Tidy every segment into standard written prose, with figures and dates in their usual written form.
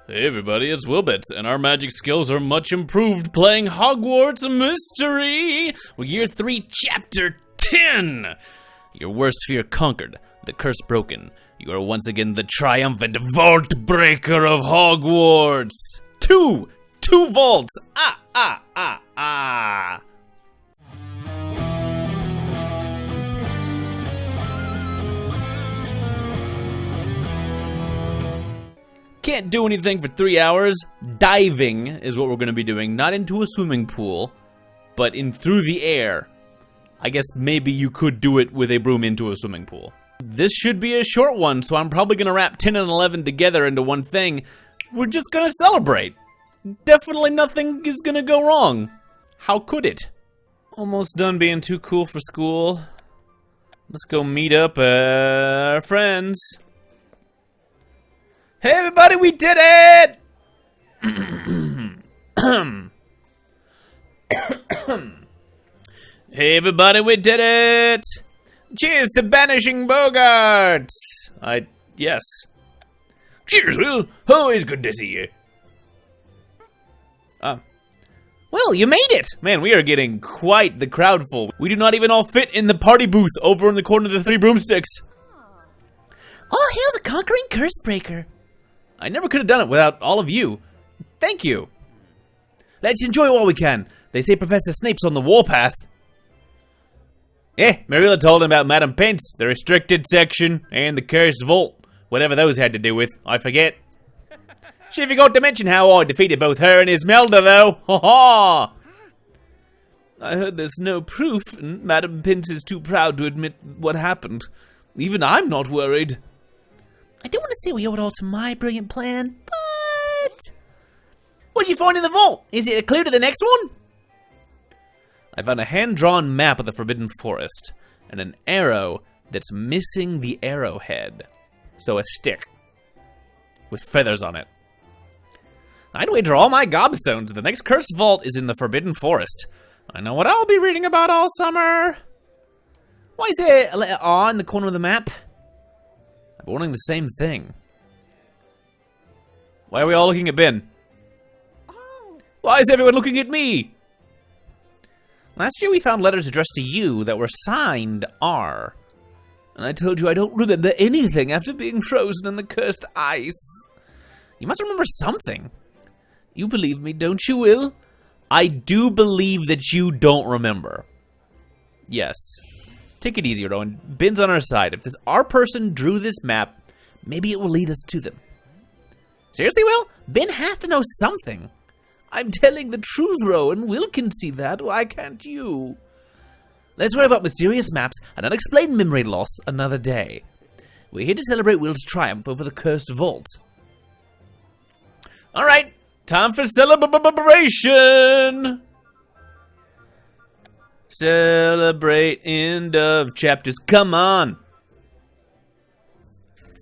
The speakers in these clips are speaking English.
Hey everybody, it's WillBits, and our magic skills are much improved playing Hogwarts Mystery! Year 3, Chapter 10! Your worst fear conquered, the curse broken. You are once again the triumphant vault breaker of Hogwarts! Two vaults! Can't do anything for 3 hours. Diving is what we're going to be doing. Not into a swimming pool, but in through the air. I guess maybe you could do it with a broom into a swimming pool. This should be a short one, so I'm probably going to wrap 10 and 11 together into one thing. We're just going to celebrate. Definitely nothing is going to go wrong. How could it? Almost done being too cool for school. Let's go meet up our friends. Hey everybody, we did it! Hey everybody, we did it! Cheers to banishing Bogarts! Yes. Cheers, Will! Always good to see you. Will, you made it! Man, we are getting quite the crowd full. We do not even all fit in the party booth over in the corner of the 3 broomsticks. Oh, hail the conquering curse breaker! I never could have done it without all of you. Thank you. Let's enjoy while we can. They say Professor Snape's on the warpath. Marilla told him about Madam Pence, the restricted section, and the cursed vault. Whatever those had to do with, I forget. She forgot to mention how I defeated both her and Esmelda, though. Ha ha! I heard there's no proof, and Madam Pence is too proud to admit what happened. Even I'm not worried. I don't want to say we owe it all to my brilliant plan, but... What did you find in the vault? Is it a clue to the next one? I found a hand-drawn map of the Forbidden Forest, and an arrow that's missing the arrowhead. So a stick. With feathers on it. I'd wager all my gobstones the next cursed vault is in the Forbidden Forest. I know what I'll be reading about all summer. Why is there a letter R in the corner of the map? I'm wanting the same thing. Why are we all looking at Ben? Why is everyone looking at me? Last year we found letters addressed to you that were signed R. And I told you I don't remember anything after being frozen in the cursed ice. You must remember something. You believe me, don't you, Will? I do believe that you don't remember. Yes. Take it easy, Rowan. Ben's on our side. If this R person drew this map, maybe it will lead us to them. Seriously, Will? Ben has to know something. I'm telling the truth, Rowan. Will can see that. Why can't you? Let's worry about mysterious maps and unexplained memory loss another day. We're here to celebrate Will's triumph over the cursed vault. All right. Time for celebration! Celebrate end of chapters. Come on!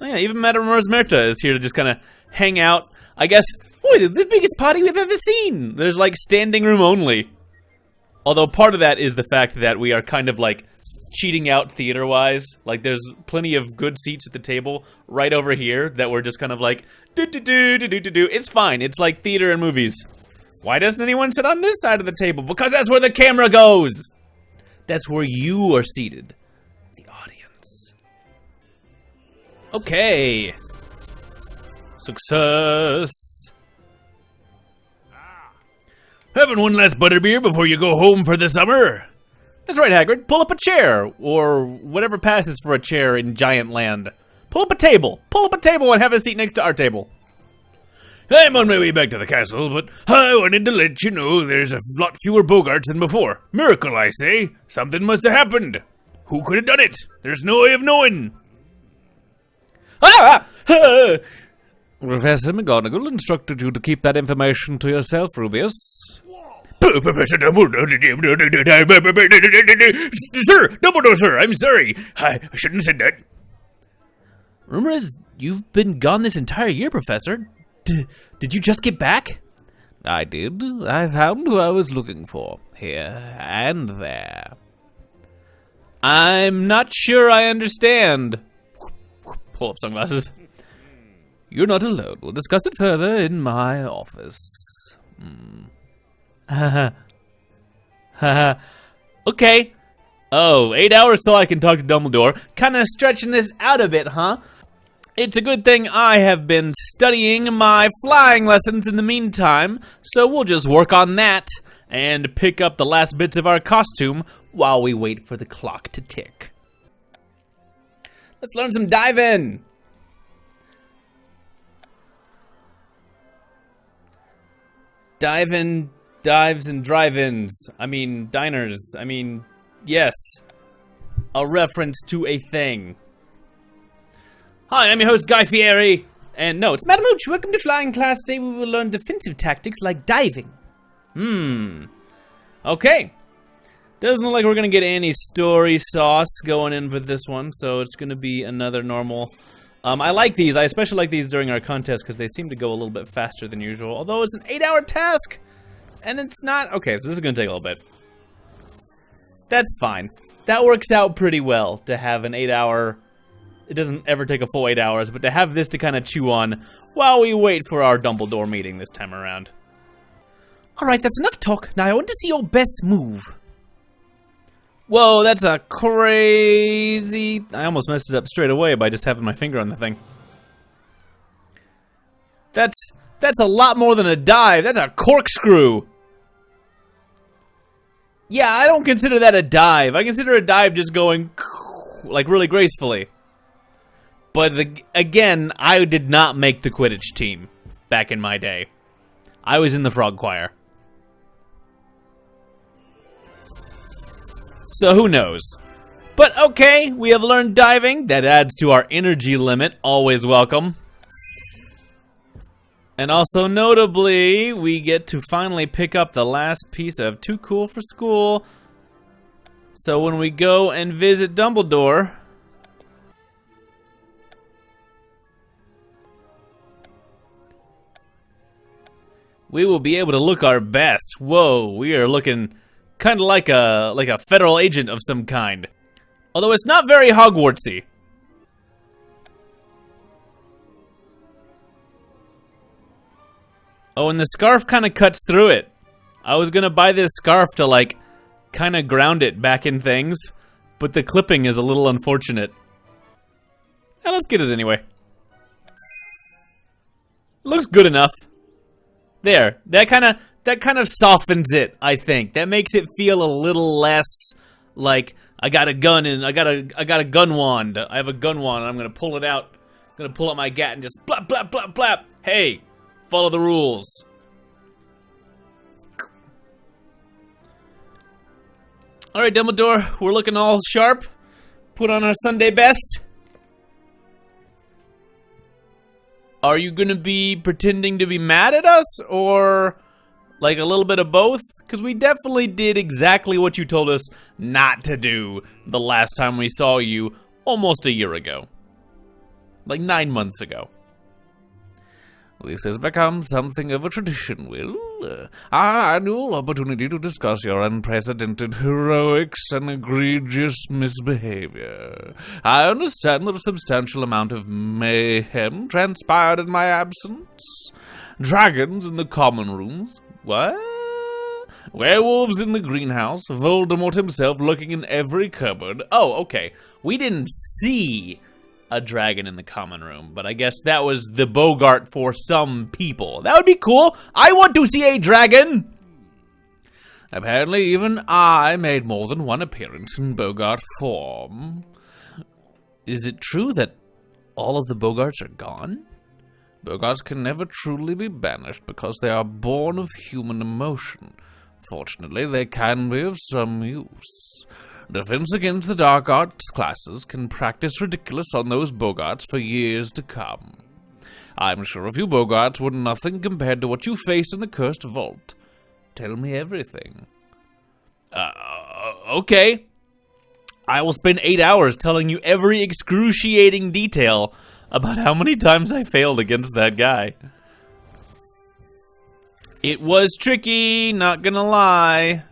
Oh yeah, even Madame Rosmerta is here to just kind of hang out. I guess, boy, the biggest party we've ever seen! There's like standing room only. Although part of that is the fact that we are kind of like cheating out theater-wise. Like there's plenty of good seats at the table right over here that we're just kind of like, do-do-do-do-do-do-do. It's fine, it's like theater and movies. Why doesn't anyone sit on this side of the table? Because that's where the camera goes! That's where you are seated. The audience. Okay. Success. Having one last butterbeer before you go home for the summer? That's right, Hagrid. Pull up a chair, or whatever passes for a chair in Giant Land. Pull up a table. Pull up a table and have a seat next to our table. I'm on my way back to the castle, but I wanted to let you know there's a lot fewer Bogarts than before. Miracle, I say. Something must have happened. Who could have done it? There's no way of knowing. Professor McGonagall instructed you to keep that information to yourself, Rubius. Professor Dumbledore, Sir, Dumbledore, sir, I'm sorry. I shouldn't have said that. Rumor is you've been gone this entire year, Professor. Did you just get back? I did. I found who I was looking for, here and there. I'm not sure I understand. Pull up sunglasses. You're not alone. We'll discuss it further in my office. Haha. Haha. Okay. Oh, 8 hours till I can talk to Dumbledore. Kinda stretching this out a bit, huh? It's a good thing I have been studying my flying lessons in the meantime, so we'll just work on that and pick up the last bits of our costume while we wait for the clock to tick. Let's learn some diving! Dive-in, dives, and drive-ins. I mean, diners. I mean, yes. A reference to a thing. Hi, I'm your host, Guy Fieri. And no, it's Madam Hooch. Welcome to flying class. Today we will learn defensive tactics like diving. Okay. Doesn't look like we're going to get any story sauce going in for this one, so it's going to be another normal... I like these. I especially like these during our contest because they seem to go a little bit faster than usual. Although it's an 8-hour task, and it's not... Okay, so this is going to take a little bit. That's fine. That works out pretty well to have an 8-hour... It doesn't ever take a full 8 hours, but to have this to kind of chew on while we wait for our Dumbledore meeting this time around. Alright, that's enough talk. Now I want to see your best move. Whoa, that's a crazy... I almost messed it up straight away by just having my finger on the thing. That's a lot more than a dive. That's a corkscrew. Yeah, I don't consider that a dive. I consider a dive just going like really gracefully. But again, I did not make the Quidditch team back in my day. I was in the frog choir. So who knows? But okay, we have learned diving. That adds to our energy limit. Always welcome. And also notably, we get to finally pick up the last piece of Too Cool for School. So when we go and visit Dumbledore... we will be able to look our best. Whoa, we are looking... kind of like a federal agent of some kind. Although it's not very Hogwartsy. Oh, and the scarf kind of cuts through it. I was gonna buy this scarf to like kind of ground it back in things, but the clipping is a little unfortunate. Now let's get it anyway. It looks good enough. There, that kind of softens it, I think. That makes it feel a little less like I got a gun and I got a gun wand. I have a gun wand and I'm gonna pull it out. I'm gonna pull out my gat and just blap blap blap blap. Hey, follow the rules. Alright, Dumbledore, we're looking all sharp. Put on our Sunday best. Are you gonna be pretending to be mad at us, or like a little bit of both? Because we definitely did exactly what you told us not to do the last time we saw you almost a year ago. Like 9 months ago. This has become something of a tradition, Will. Our annual opportunity to discuss your unprecedented heroics and egregious misbehavior. I understand that a substantial amount of mayhem transpired in my absence. Dragons in the common rooms. What? Werewolves in the greenhouse. Voldemort himself lurking in every cupboard. Oh, okay. We didn't see a dragon in the common room, but I guess that was the Bogart for some people. That would be cool. I want to see a dragon. Apparently, even I made more than one appearance in Bogart form. Is it true that all of the Bogarts are gone? Bogarts can never truly be banished because they are born of human emotion. Fortunately, they can be of some use. Defense against the dark arts classes can practice ridiculous on those Bogarts for years to come. I'm sure a few Bogarts were nothing compared to what you faced in the cursed vault. Tell me everything. Okay. I will spend 8 hours telling you every excruciating detail about how many times I failed against that guy. It was tricky, not gonna lie.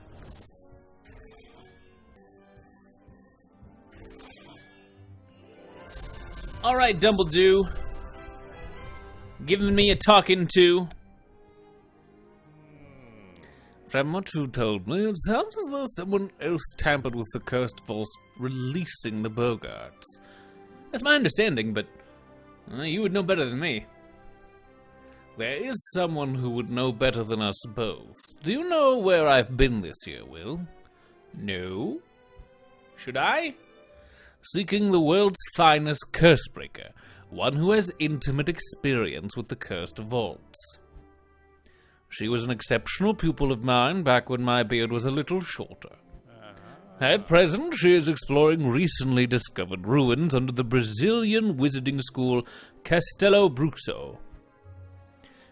Alright, Dumbledore. giving me a talking to. From what you told me, it sounds as though someone else tampered with the cursed vault, releasing the Bogarts. That's my understanding, but you would know better than me. There is someone who would know better than us both. Do you know where I've been this year, Will? No? Should I? Seeking the world's finest cursebreaker, one who has intimate experience with the cursed vaults. She was an exceptional pupil of mine back when my beard was a little shorter. At present, she is exploring recently discovered ruins under the Brazilian wizarding school Castelo Bruxo.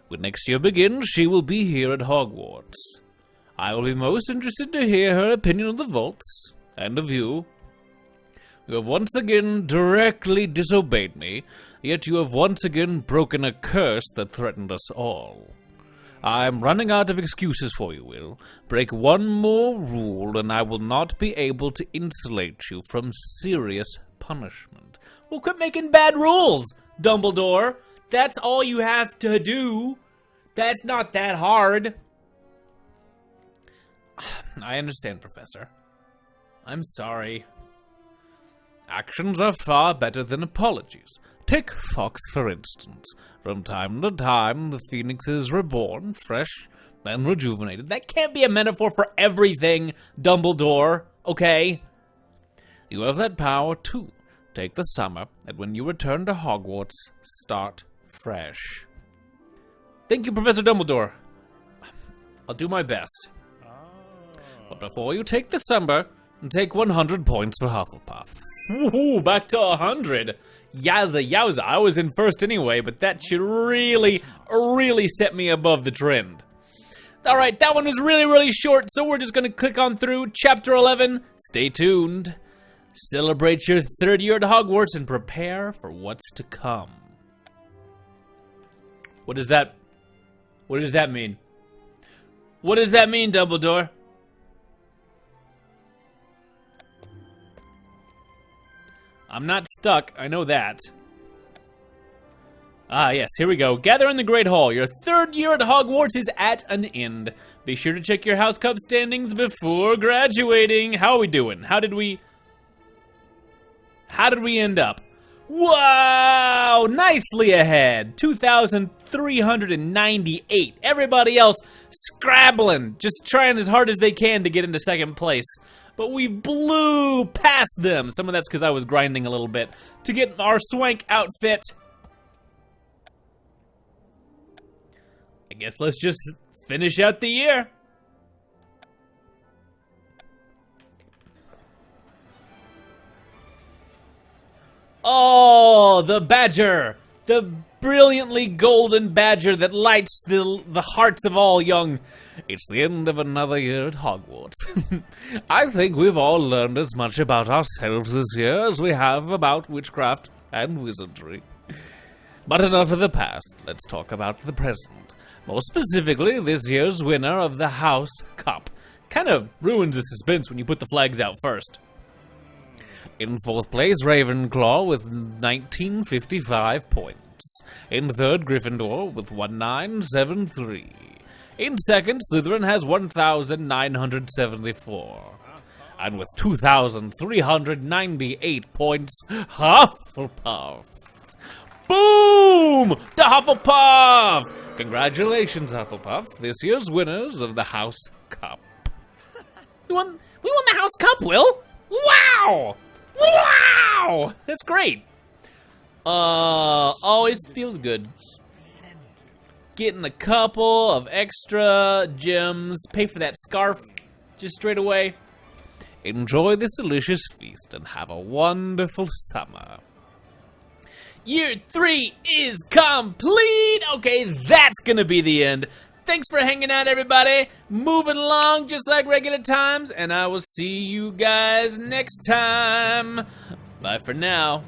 When next year begins, she will be here at Hogwarts. I will be most interested to hear her opinion of the vaults, and of you. You have once again directly disobeyed me, yet you have once again broken a curse that threatened us all. I am running out of excuses for you, Will. Break one more rule, and I will not be able to insulate you from serious punishment. Well, quit making bad rules, Dumbledore. That's all you have to do. That's not that hard. I understand, Professor. I'm sorry. Actions are far better than apologies. Take Fox, for instance. From time to time, the Phoenix is reborn, fresh and rejuvenated. That can't be a metaphor for everything, Dumbledore, okay? You have that power, too. Take the summer, and when you return to Hogwarts, start fresh. Thank you, Professor Dumbledore. I'll do my best. But before you take the summer, take 100 points for Hufflepuff. Ooh, back to 100. Yowza, yowza. I was in first anyway, but that should really set me above the trend. All right, that one was really short, so we're just going to click on through Chapter 11. Stay tuned. Celebrate your third year at Hogwarts and prepare for what's to come. What does that mean? What does that mean, Dumbledore? I'm not stuck, I know that. Ah, yes, here we go. Gather in the Great Hall. Your third year at Hogwarts is at an end. Be sure to check your House Cup standings before graduating. How are we doing? How did we end up? Wow! Nicely ahead. 2,398. Everybody else scrabbling, just trying as hard as they can to get into second place. But we blew past them. Some of that's because I was grinding a little bit to get our swank outfit. I guess let's just finish out the year. Oh, the badger. The brilliantly golden badger that lights the hearts of all young. It's the end of another year at Hogwarts. I think we've all learned as much about ourselves this year as we have about witchcraft and wizardry. But enough of the past. Let's talk about the present. More specifically, this year's winner of the House Cup. Kind of ruins the suspense when you put the flags out first. In fourth place, Ravenclaw with 1955 points. In third, Gryffindor with 1973. In second, Slytherin has 1,974. And with 2,398 points, Hufflepuff. Boom! To Hufflepuff! Congratulations, Hufflepuff, this year's winners of the House Cup. We won the House Cup, Will! Wow! Wow! That's great. Always feels good. Getting a couple of extra gems, pay for that scarf just straight away. Enjoy this delicious feast and have a wonderful summer. Year 3 is complete! Okay, that's gonna be the end. Thanks for hanging out, everybody. Moving along just like regular times, and I will see you guys next time. Bye for now.